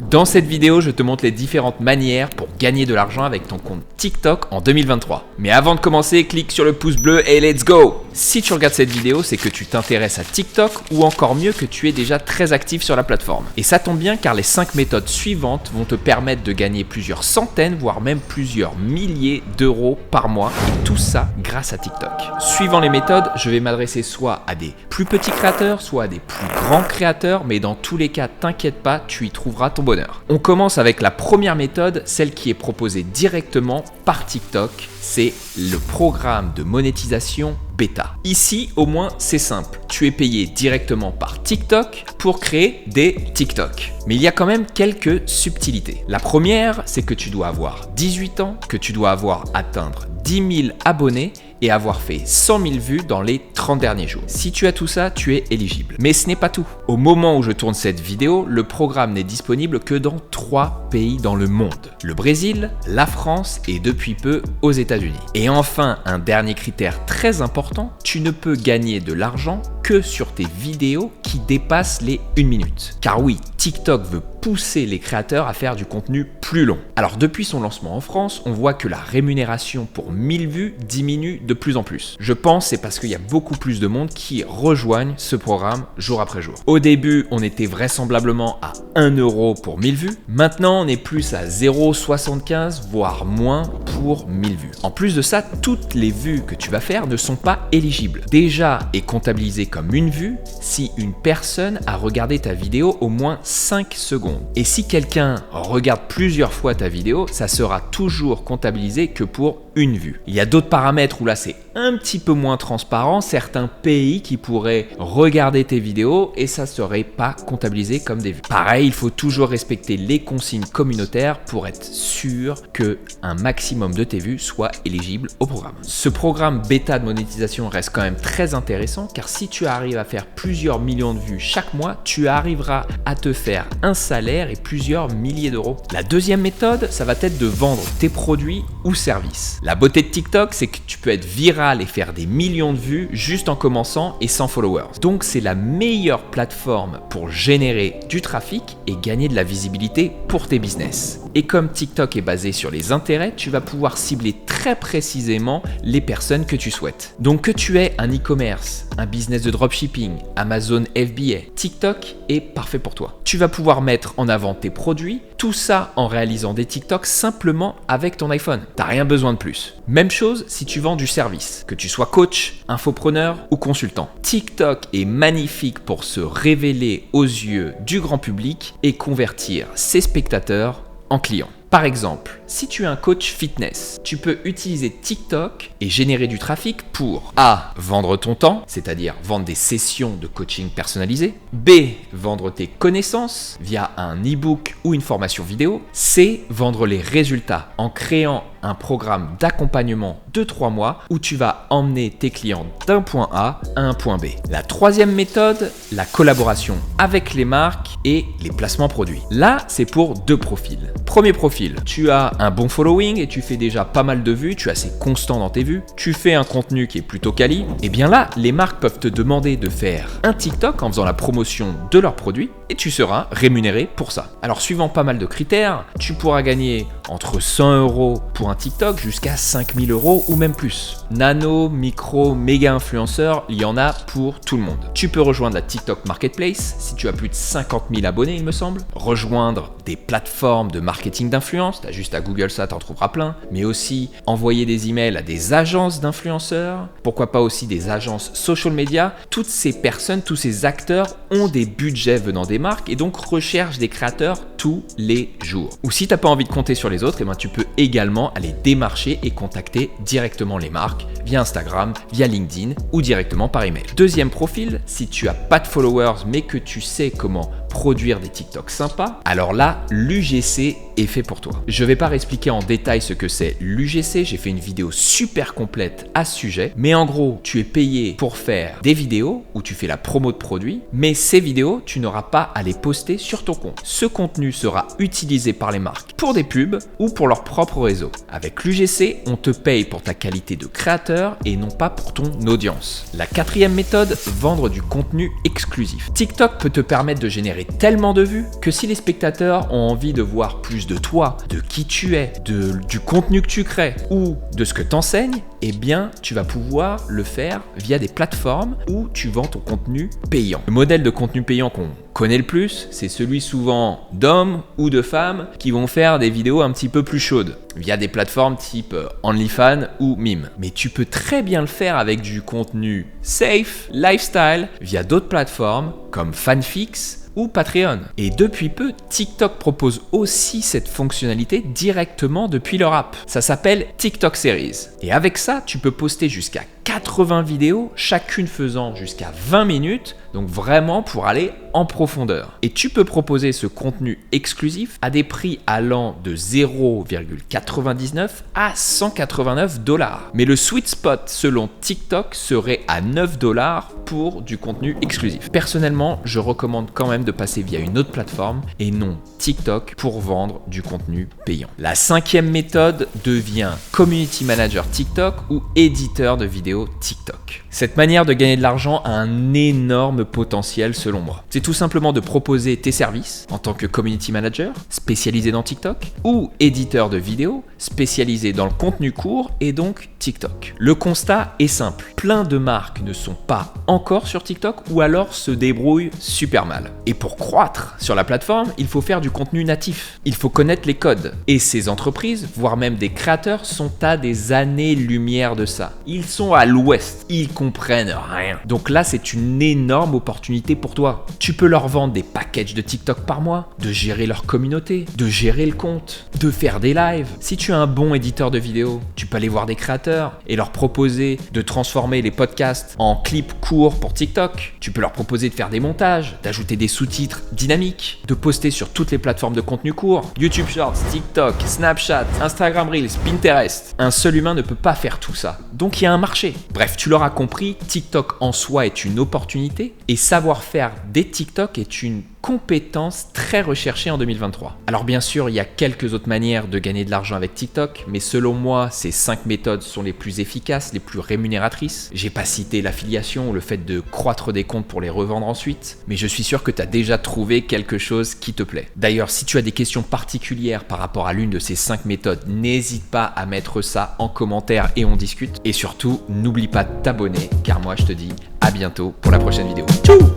Dans cette vidéo, je te montre les différentes manières pour gagner de l'argent avec ton compte TikTok en 2023. Mais avant de commencer, clique sur le pouce bleu et let's go! Si tu regardes cette vidéo, c'est que tu t'intéresses à TikTok ou encore mieux que tu es déjà très actif sur la plateforme. Et ça tombe bien car les 5 méthodes suivantes vont te permettre de gagner plusieurs centaines, voire même plusieurs milliers d'euros par mois. Et tout ça grâce à TikTok. Suivant les méthodes, je vais m'adresser soit à des plus petits créateurs, soit à des plus grands créateurs, mais dans tous les cas, t'inquiète pas, tu y trouveras ton bonheur. On commence avec la première méthode, celle qui est proposée directement par TikTok, c'est le programme de monétisation bêta. Ici, au moins, c'est simple. Tu es payé directement par TikTok pour créer des TikTok. Mais il y a quand même quelques subtilités. La première, c'est que tu dois avoir 18 ans, que tu dois avoir atteindre 10 000 abonnés et avoir fait 100 000 vues dans les 30 derniers jours. Si tu as tout ça, tu es éligible. Mais ce n'est pas tout. Au moment où je tourne cette vidéo, le programme n'est disponible que dans 3 pays dans le monde. Le Brésil, la France et depuis peu aux États-Unis. Et enfin, un dernier critère très important, tu ne peux gagner de l'argent que sur tes vidéos qui dépassent les 1 minute. Car oui, TikTok veut pousser les créateurs à faire du contenu plus long. Alors depuis son lancement en France, on voit que la rémunération pour 1000 vues diminue de plus en plus. Je pense c'est parce qu'il y a beaucoup plus de monde qui rejoignent ce programme jour après jour. Au début, on était vraisemblablement à 1 euro pour 1000 vues. Maintenant, on est plus à 0,75 voire moins pour 1000 vues. En plus de ça, toutes les vues que tu vas faire ne sont pas éligibles. Déjà est comptabilisé comme une vue si une personne a regardé ta vidéo au moins 5 secondes. Et si quelqu'un regarde plusieurs fois ta vidéo, ça sera toujours comptabilisé que pour une vue. Il y a d'autres paramètres où là c'est un petit peu moins transparent, certains pays qui pourraient regarder tes vidéos et ça serait pas comptabilisé comme des vues. Pareil, il faut toujours respecter les consignes communautaires pour être sûr que un maximum de tes vues soient éligibles au programme. Ce programme bêta de monétisation reste quand même très intéressant car si tu arrives à faire plusieurs millions de vues chaque mois, tu arriveras à te faire un salaire et plusieurs milliers d'euros. La deuxième méthode, ça va être de vendre tes produits ou services. La beauté de TikTok, c'est que tu peux être viral et faire des millions de vues juste en commençant et sans followers. Donc c'est la meilleure plateforme pour générer du trafic et gagner de la visibilité pour tes business. Et comme TikTok est basé sur les intérêts, tu vas pouvoir cibler très précisément les personnes que tu souhaites. Donc que tu aies un e-commerce, un business de dropshipping, Amazon FBA, TikTok est parfait pour toi. Tu vas pouvoir mettre en avant tes produits, tout ça en réalisant des TikTok simplement avec ton iPhone. T'as rien besoin de plus. Même chose si tu vends du service, que tu sois coach, infopreneur ou consultant. TikTok est magnifique pour se révéler aux yeux du grand public et convertir ses spectateurs en clients. Par exemple, si tu es un coach fitness, tu peux utiliser TikTok et générer du trafic pour A. Vendre ton temps, c'est-à-dire vendre des sessions de coaching personnalisées. B. Vendre tes connaissances via un e-book ou une formation vidéo. C. Vendre les résultats en créant un programme d'accompagnement de 3 mois où tu vas emmener tes clients d'un point A à un point B. La troisième méthode, la collaboration avec les marques et les placements produits. Là, c'est pour 2 profils. Premier profil, tu as un bon following et tu fais déjà pas mal de vues, tu es assez constant dans tes vues, tu fais un contenu qui est plutôt quali, et bien là, les marques peuvent te demander de faire un TikTok en faisant la promotion de leurs produits et tu seras rémunéré pour ça. Alors suivant pas mal de critères, tu pourras gagner entre 100 euros pour un TikTok jusqu'à 5000 euros ou même plus. Nano, micro, méga influenceurs, il y en a pour tout le monde. Tu peux rejoindre la TikTok Marketplace si tu as plus de 50 000 abonnés, il me semble. Rejoindre des plateformes de marketing d'influence, tu as juste à Google ça, t'en trouveras plein. Mais aussi envoyer des emails à des agences d'influenceurs, pourquoi pas aussi des agences social media. Toutes ces personnes, tous ces acteurs ont des budgets venant des marques et donc recherchent des créateurs tous les jours. Ou si tu n'as pas envie de compter sur les autres, eh ben, tu peux également aller démarcher et contacter directement les marques via Instagram, via LinkedIn ou directement par email. Deuxième profil, si tu as pas de followers mais que tu sais comment produire des TikTok sympas, alors là, l'UGC est fait pour toi. Je vais pas réexpliquer en détail ce que c'est l'UGC, j'ai fait une vidéo super complète à ce sujet, mais en gros, tu es payé pour faire des vidéos où tu fais la promo de produits, mais ces vidéos, tu n'auras pas à les poster sur ton compte. Ce contenu sera utilisé par les marques pour des pubs ou pour leur propre réseau. Avec l'UGC, on te paye pour ta qualité de créateur et non pas pour ton audience. La quatrième méthode, vendre du contenu exclusif. TikTok peut te permettre de générer générer tellement de vues que si les spectateurs ont envie de voir plus de toi, de qui tu es, du contenu que tu crées ou de ce que tu enseignes, eh bien, tu vas pouvoir le faire via des plateformes où tu vends ton contenu payant. Le modèle de contenu payant qu'on connaît le plus, c'est celui souvent d'hommes ou de femmes qui vont faire des vidéos un petit peu plus chaudes via des plateformes type OnlyFans ou Mime. Mais tu peux très bien le faire avec du contenu safe, lifestyle, via d'autres plateformes comme Fanfix ou Patreon. Et depuis peu, TikTok propose aussi cette fonctionnalité directement depuis leur app. Ça s'appelle TikTok Series. Et avec ça, tu peux poster jusqu'à 80 vidéos, chacune faisant jusqu'à 20 minutes, donc vraiment pour aller en profondeur. Et tu peux proposer ce contenu exclusif à des prix allant de 0,99 à 189 $. Mais le sweet spot selon TikTok serait à 9 $ pour du contenu exclusif. Personnellement, je recommande quand même de passer via une autre plateforme et non TikTok pour vendre du contenu payant. La 5e méthode devient Community Manager TikTok ou éditeur de vidéos TikTok. Cette manière de gagner de l'argent a un énorme potentiel selon moi. C'est tout simplement de proposer tes services en tant que community manager spécialisé dans TikTok ou éditeur de vidéos spécialisé dans le contenu court et donc TikTok. Le constat est simple. Plein de marques ne sont pas encore sur TikTok ou alors se débrouillent super mal. Et pour croître sur la plateforme, il faut faire du contenu natif. Il faut connaître les codes. Et ces entreprises, voire même des créateurs, sont à des années-lumière de ça. Ils sont à l'ouest. Ils comprennent rien. Donc là, c'est une énorme opportunité pour toi. Tu peux leur vendre des packages de TikTok par mois, de gérer leur communauté, de gérer le compte, de faire des lives. Si tu es un bon éditeur de vidéos, tu peux aller voir des créateurs et leur proposer de transformer les podcasts en clips courts pour TikTok. Tu peux leur proposer de faire des montages, d'ajouter des sous-titres dynamiques, de poster sur toutes les plateformes de contenu court, YouTube Shorts, TikTok, Snapchat, Instagram Reels, Pinterest. Un seul humain ne peut pas faire tout ça. Donc il y a un marché. Bref, tu l'auras compris, TikTok en soi est une opportunité et savoir faire des TikTok est une compétence très recherchée en 2023. Alors bien sûr, il y a quelques autres manières de gagner de l'argent avec TikTok, mais selon moi, ces 5 méthodes sont les plus efficaces, les plus rémunératrices. J'ai pas cité l'affiliation ou le fait de croître des comptes pour les revendre ensuite, mais je suis sûr que tu as déjà trouvé quelque chose qui te plaît. D'ailleurs, si tu as des questions particulières par rapport à l'une de ces 5 méthodes, n'hésite pas à mettre ça en commentaire et on discute. Et surtout, n'oublie pas de t'abonner, car moi je te dis à bientôt pour la prochaine vidéo. Tchou!